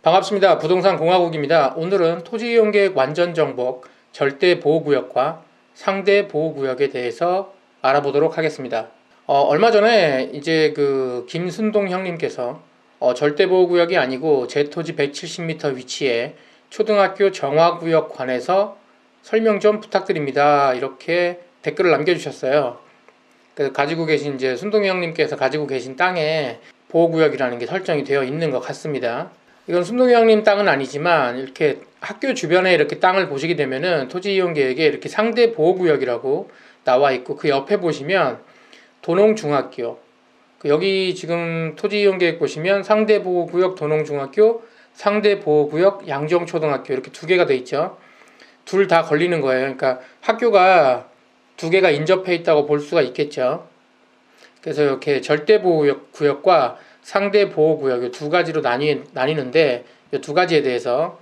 반갑습니다. 부동산 공화국입니다. 오늘은 토지이용계획 완전정복 절대보호구역과 상대보호구역에 대해서 알아보도록 하겠습니다. 얼마 전에 이제 김순동 형님께서 절대보호구역이 아니고 제 토지 170m 위치에 초등학교 정화구역 관해서 설명 좀 부탁드립니다. 이렇게 댓글을 남겨주셨어요. 가지고 계신 이제 순동 형님께서 가지고 계신 땅에 보호구역이라는 게 설정이 되어 있는 것 같습니다. 이건 순동이 형님 땅은 아니지만 이렇게 학교 주변에 이렇게 땅을 보시게 되면은 토지이용계획에 이렇게 상대보호구역이라고 나와 있고 그 옆에 보시면 도농중학교, 여기 지금 토지이용계획 보시면 상대보호구역 도농중학교, 상대보호구역 양정초등학교 이렇게 두 개가 돼 있죠. 둘 다 걸리는 거예요. 그러니까 학교가 두 개가 인접해 있다고 볼 수가 있겠죠. 그래서 이렇게 절대보호구역과 상대보호구역 두 가지로 나뉘는데 이 두 가지에 대해서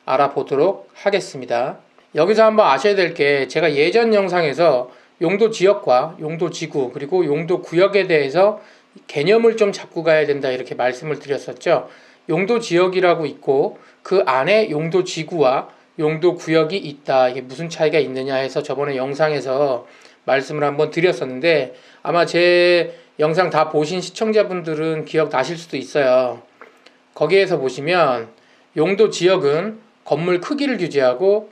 알아보도록 하겠습니다. 여기서 한번 아셔야 될 게 제가 예전 영상에서 용도지역과 용도지구 그리고 용도구역에 대해서 개념을 좀 잡고 가야 된다 이렇게 말씀을 드렸었죠. 용도지역이라고 있고 그 안에 용도지구와 용도구역이 있다. 이게 무슨 차이가 있느냐 해서 저번에 영상에서 말씀을 한번 드렸었는데 아마 제 영상 다 보신 시청자분들은 기억나실 수도 있어요. 거기에서 보시면 용도 지역은 건물 크기를 규제하고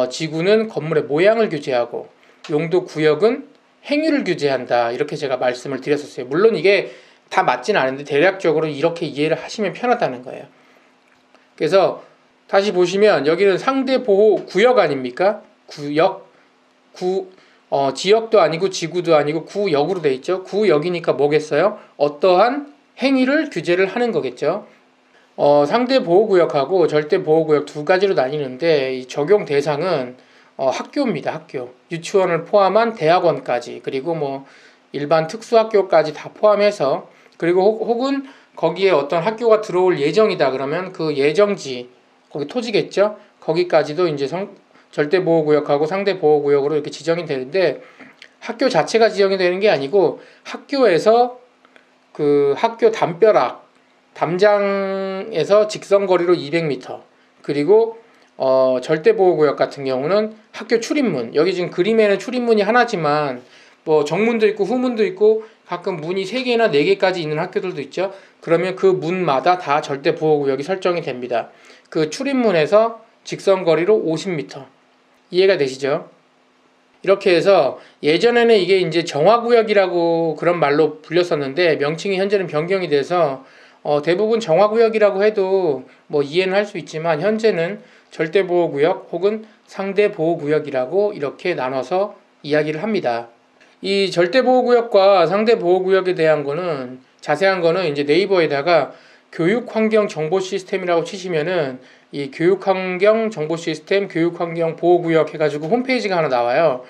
지구는 건물의 모양을 규제하고 용도 구역은 행위를 규제한다. 이렇게 제가 말씀을 드렸었어요. 물론 이게 다 맞진 않은데 대략적으로 이렇게 이해를 하시면 편하다는 거예요. 그래서 다시 보시면 여기는 상대보호 구역 아닙니까? 구역, 지역도 아니고 지구도 아니고 구역으로 돼 있죠. 구역이니까 뭐겠어요? 어떠한 행위를 규제를 하는 거겠죠. 상대보호구역하고 절대보호구역 두 가지로 나뉘는데 이 적용 대상은 학교입니다. 학교. 유치원을 포함한 대학원까지 그리고 뭐 일반 특수학교까지 다 포함해서 그리고 혹은 거기에 어떤 학교가 들어올 예정이다 그러면 그 예정지 거기 토지겠죠. 거기까지도 이제 절대보호구역하고 상대보호구역으로 이렇게 지정이 되는데 학교 자체가 지정이 되는 게 아니고 학교에서 그 학교 담장에서 직선거리로 200m 그리고 절대보호구역 같은 경우는 학교 출입문 여기 지금 그림에는 출입문이 하나지만 뭐 정문도 있고 후문도 있고 가끔 문이 3개나 4개까지 있는 학교들도 있죠. 그러면 그 문마다 다 절대보호구역이 설정이 됩니다. 그 출입문에서 직선거리로 50m 이해가 되시죠? 이렇게 해서 예전에는 이게 이제 정화구역이라고 그런 말로 불렸었는데 명칭이 현재는 변경이 돼서 대부분 정화구역이라고 해도 뭐 이해는 할 수 있지만 현재는 절대보호구역 혹은 상대보호구역이라고 이렇게 나눠서 이야기를 합니다. 이 절대보호구역과 상대보호구역에 대한 거는 자세한 거는 이제 네이버에다가 교육환경정보시스템이라고 치시면은 이 교육환경정보시스템 교육환경보호구역 해가지고 홈페이지가 하나 나와요.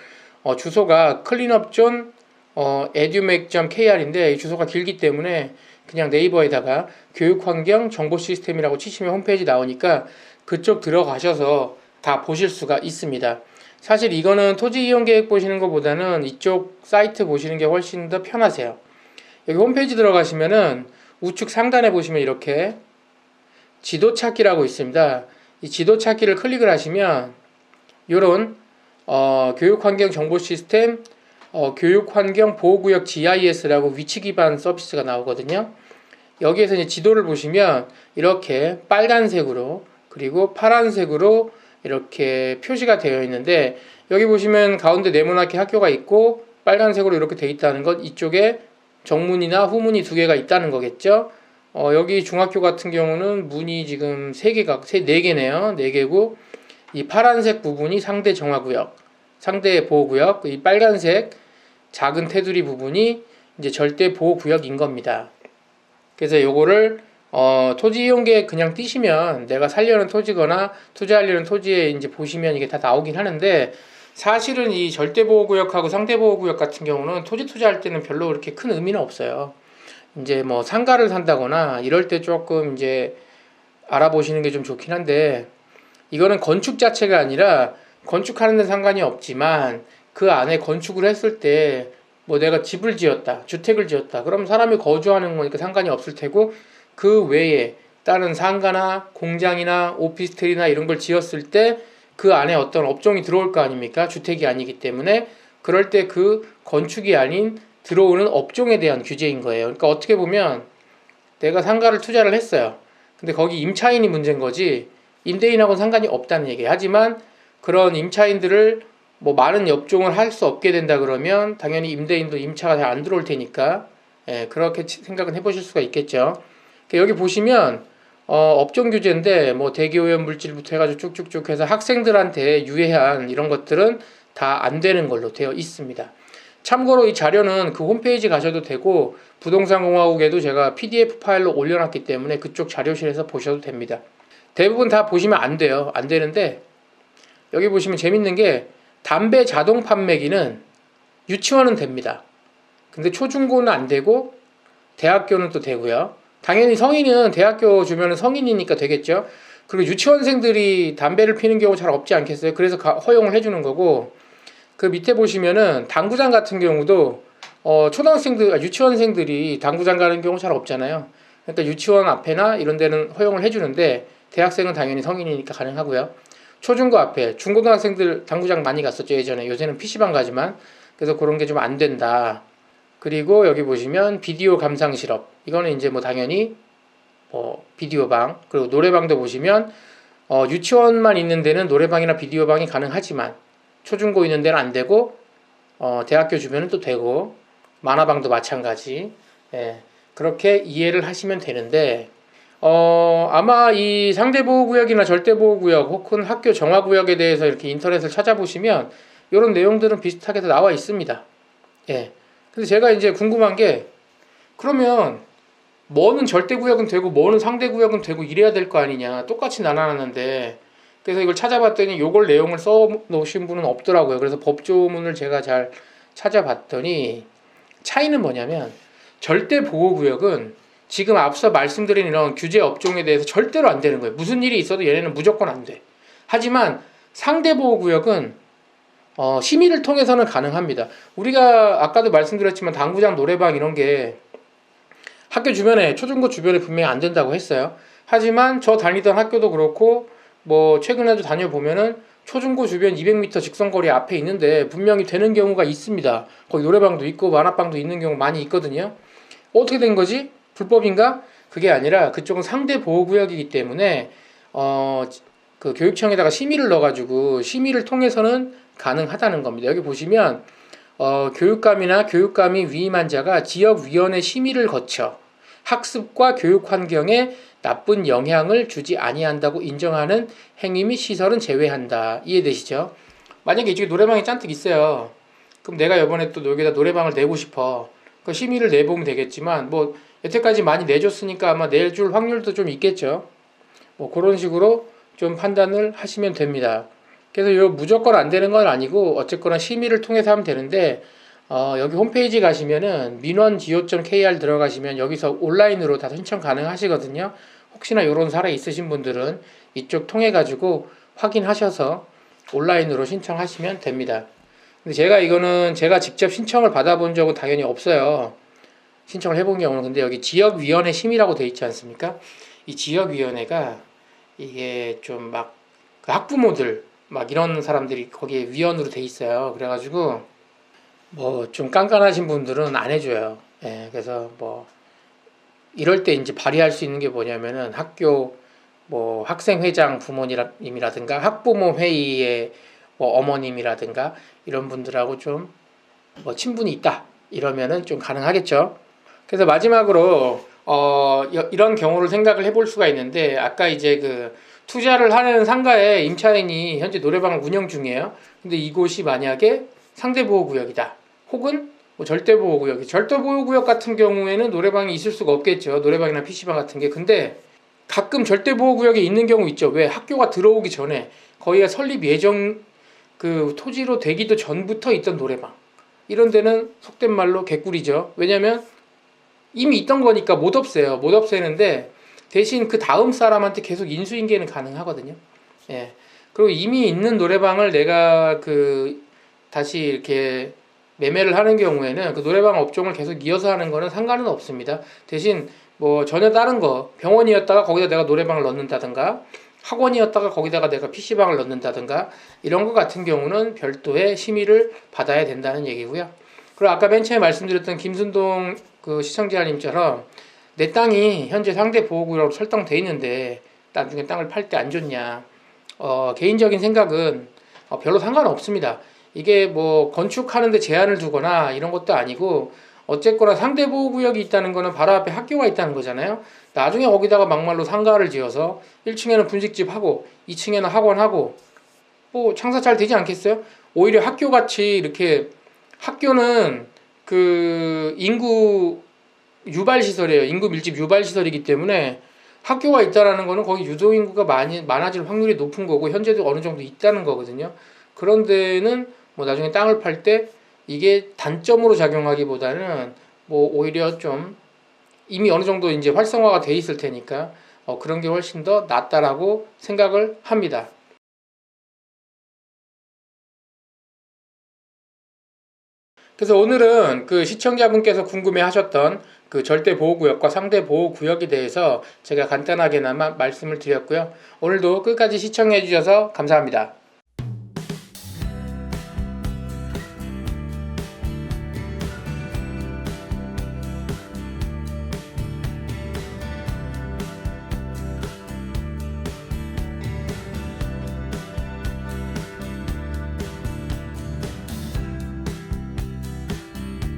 주소가 cleanupzone edumec.kr인데 이 주소가 길기 때문에 그냥 네이버에다가 교육환경정보시스템이라고 치시면 홈페이지 나오니까 그쪽 들어가셔서 다 보실 수가 있습니다. 사실 이거는 토지이용계획 보시는 것보다는 이쪽 사이트 보시는 게 훨씬 더 편하세요. 여기 홈페이지 들어가시면은 우측 상단에 보시면 이렇게 지도 찾기라고 있습니다. 이 지도 찾기를 클릭을 하시면 요런 교육환경정보시스템 교육환경보호구역 GIS라고 위치 기반 서비스가 나오거든요. 여기에서 이제 지도를 보시면 이렇게 빨간색으로 그리고 파란색으로 이렇게 표시가 되어 있는데 여기 보시면 가운데 네모나게 학교가 있고 빨간색으로 이렇게 되어 있다는 것 이쪽에 정문이나 후문이 두 개가 있다는 거겠죠. 여기 중학교 같은 경우는 문이 지금 4개네요. 4개고 이 파란색 부분이 상대 정화구역, 상대 보호구역, 이 빨간색 작은 테두리 부분이 이제 절대 보호구역인 겁니다. 그래서 요거를 토지이용계획 그냥 띄시면 내가 살려는 토지거나 투자하려는 토지에 이제 보시면 이게 다 나오긴 하는데 사실은 이 절대보호구역하고 상대보호구역 같은 경우는 토지 투자할 때는 별로 그렇게 큰 의미는 없어요. 이제 뭐 상가를 산다거나 이럴 때 조금 이제 알아보시는 게 좀 좋긴 한데 이거는 건축 자체가 아니라 건축하는 데 상관이 없지만 그 안에 건축을 했을 때 뭐 내가 집을 지었다, 주택을 지었다. 그럼 사람이 거주하는 거니까 상관이 없을 테고 그 외에 다른 상가나 공장이나 오피스텔이나 이런 걸 지었을 때 그 안에 어떤 업종이 들어올 거 아닙니까? 주택이 아니기 때문에. 그럴 때 그 건축이 아닌 들어오는 업종에 대한 규제인 거예요. 그러니까 어떻게 보면 내가 상가를 투자를 했어요. 근데 거기 임차인이 문제인 거지 임대인하고는 상관이 없다는 얘기예요. 하지만 그런 임차인들을 뭐 많은 업종을 할 수 없게 된다 그러면 당연히 임대인도 임차가 잘 안 들어올 테니까, 예, 그렇게 생각은 해보실 수가 있겠죠. 여기 보시면 업종 규제인데 뭐 대기오염 물질부터 해가지고 쭉쭉쭉 해서 학생들한테 유해한 이런 것들은 다 안 되는 걸로 되어 있습니다. 참고로 이 자료는 그 홈페이지 가셔도 되고 부동산공화국에도 제가 PDF 파일로 올려놨기 때문에 그쪽 자료실에서 보셔도 됩니다. 대부분 다 보시면 안 돼요. 안 되는데 여기 보시면 재밌는 게 담배 자동 판매기는 유치원은 됩니다. 근데 초중고는 안 되고 대학교는 또 되고요. 당연히 성인은 대학교 주변은 성인이니까 되겠죠. 그리고 유치원생들이 담배를 피는 경우 잘 없지 않겠어요? 그래서 허용을 해주는 거고, 그 밑에 보시면은 당구장 같은 경우도 유치원생들이 당구장 가는 경우 잘 없잖아요. 그러니까 유치원 앞에나 이런 데는 허용을 해주는데 대학생은 당연히 성인이니까 가능하고요. 초중고 앞에 중고등학생들 당구장 많이 갔었죠 예전에. 요새는 PC방 가지만. 그래서 그런 게 좀 안 된다. 그리고 여기 보시면 비디오 감상 실업, 이거는 이제 뭐 당연히 비디오방, 그리고 노래방도 보시면 유치원만 있는 데는 노래방이나 비디오방이 가능하지만 초중고 있는 데는 안 되고 대학교 주변은 또 되고 만화방도 마찬가지. 예, 그렇게 이해를 하시면 되는데 아마 이 상대보호구역이나 절대보호구역 혹은 학교 정화구역에 대해서 이렇게 인터넷을 찾아보시면 이런 내용들은 비슷하게 다 나와 있습니다. 예. 근데 제가 이제 궁금한 게 그러면 뭐는 절대구역은 되고 뭐는 상대구역은 되고 이래야 될 거 아니냐, 똑같이 나눠놨는데. 그래서 이걸 찾아봤더니 요걸 내용을 써 놓으신 분은 없더라고요. 그래서 법조문을 제가 잘 찾아봤더니 차이는 뭐냐면 절대보호구역은 지금 앞서 말씀드린 이런 규제 업종에 대해서 절대로 안 되는 거예요. 무슨 일이 있어도 얘네는 무조건 안 돼. 하지만 상대보호구역은 심의를 통해서는 가능합니다. 우리가 아까도 말씀드렸지만 당구장, 노래방 이런 게 학교 주변에, 초중고 주변에 분명히 안 된다고 했어요. 하지만 저 다니던 학교도 그렇고 뭐 최근에도 다녀보면은 초중고 주변 200m 직선거리 앞에 있는데 분명히 되는 경우가 있습니다. 거기 노래방도 있고 만화방도 있는 경우 많이 있거든요. 어떻게 된 거지? 불법인가? 그게 아니라 그쪽은 상대 보호구역이기 때문에 그 교육청에다가 심의를 넣어가지고 심의를 통해서는 가능하다는 겁니다. 여기 보시면 교육감이나 교육감이 위임한 자가 지역위원회 심의를 거쳐 학습과 교육 환경에 나쁜 영향을 주지 아니한다고 인정하는 행위 및 시설은 제외한다. 이해되시죠? 만약에 이쪽에 노래방이 잔뜩 있어요. 그럼 내가 이번에 또 여기다 노래방을 내고 싶어. 그 심의를 내보면 되겠지만 뭐 여태까지 많이 내줬으니까 아마 내줄 확률도 좀 있겠죠. 뭐 그런 식으로 좀 판단을 하시면 됩니다. 그래서 이거 무조건 안 되는 건 아니고 어쨌거나 심의를 통해서 하면 되는데 여기 홈페이지 가시면은 민원go.kr 들어가시면 여기서 온라인으로 다 신청 가능하시거든요. 혹시나 이런 사례 있으신 분들은 이쪽 통해 가지고 확인하셔서 온라인으로 신청하시면 됩니다. 근데 제가 직접 신청을 받아본 적은 당연히 없어요. 신청을 해본 경우는. 근데 여기 지역위원회 심의라고 돼 있지 않습니까? 이 지역위원회가 이게 좀 막 그 학부모들 막 이런 사람들이 거기에 위원으로 돼 있어요. 그래가지고 뭐 좀 깐깐하신 분들은 안 해줘요. 예, 그래서 뭐 이럴 때 이제 발휘할 수 있는 게 뭐냐면은 학교 뭐 학생회장 부모님이라든가 학부모 회의의 뭐 어머님이라든가 이런 분들하고 좀 뭐 친분이 있다 이러면은 좀 가능하겠죠. 그래서 마지막으로 이런 경우를 생각을 해볼 수가 있는데, 아까 이제 그 투자를 하는 상가에 임차인이 현재 노래방을 운영 중이에요. 근데 이곳이 만약에 상대보호구역이다 혹은 뭐 절대보호구역 같은 경우에는 노래방이 있을 수가 없겠죠. 노래방이나 PC방 같은 게. 근데 가끔 절대보호구역에 있는 경우 있죠. 왜? 학교가 들어오기 전에 거기가 설립 예정 그 토지로 되기도 전부터 있던 노래방, 이런 데는 속된 말로 개꿀이죠. 왜냐면 이미 있던 거니까 못 없애요. 못 없애는데 대신 그 다음 사람한테 계속 인수인계는 가능하거든요. 예. 그리고 이미 있는 노래방을 내가 다시 이렇게 매매를 하는 경우에는 그 노래방 업종을 계속 이어서 하는 거는 상관은 없습니다. 대신 뭐 전혀 다른 거 병원이었다가 거기다 내가 노래방을 넣는다든가 학원이었다가 거기다가 내가 PC방을 넣는다든가 이런 거 같은 경우는 별도의 심의를 받아야 된다는 얘기고요. 그리고 아까 맨 처음에 말씀드렸던 김순동 그 시청자님처럼 내 땅이 현재 상대 보호구역으로 설정돼 있는데 나중에 땅을 팔 때 안 좋냐? 개인적인 생각은 별로 상관없습니다. 이게 뭐 건축하는데 제한을 두거나 이런 것도 아니고 어쨌거나 상대 보호구역이 있다는 거는 바로 앞에 학교가 있다는 거잖아요. 나중에 거기다가 막말로 상가를 지어서 1층에는 분식집 하고 2층에는 학원 하고 뭐 장사 잘 되지 않겠어요? 오히려 학교 같이 이렇게 학교는 그 인구 유발 시설이에요. 인구 밀집 유발 시설이기 때문에 학교가 있다라는 거는 거기 유도 인구가 많아질 확률이 높은 거고 현재도 어느 정도 있다는 거거든요. 그런 데는 뭐 나중에 땅을 팔 때 이게 단점으로 작용하기보다는 뭐 오히려 좀 이미 어느 정도 이제 활성화가 돼 있을 테니까 그런 게 훨씬 더 낫다라고 생각을 합니다. 그래서 오늘은 그 시청자분께서 궁금해 하셨던 그 절대 보호구역과 상대 보호구역에 대해서 제가 간단하게나마 말씀을 드렸고요. 오늘도 끝까지 시청해 주셔서 감사합니다.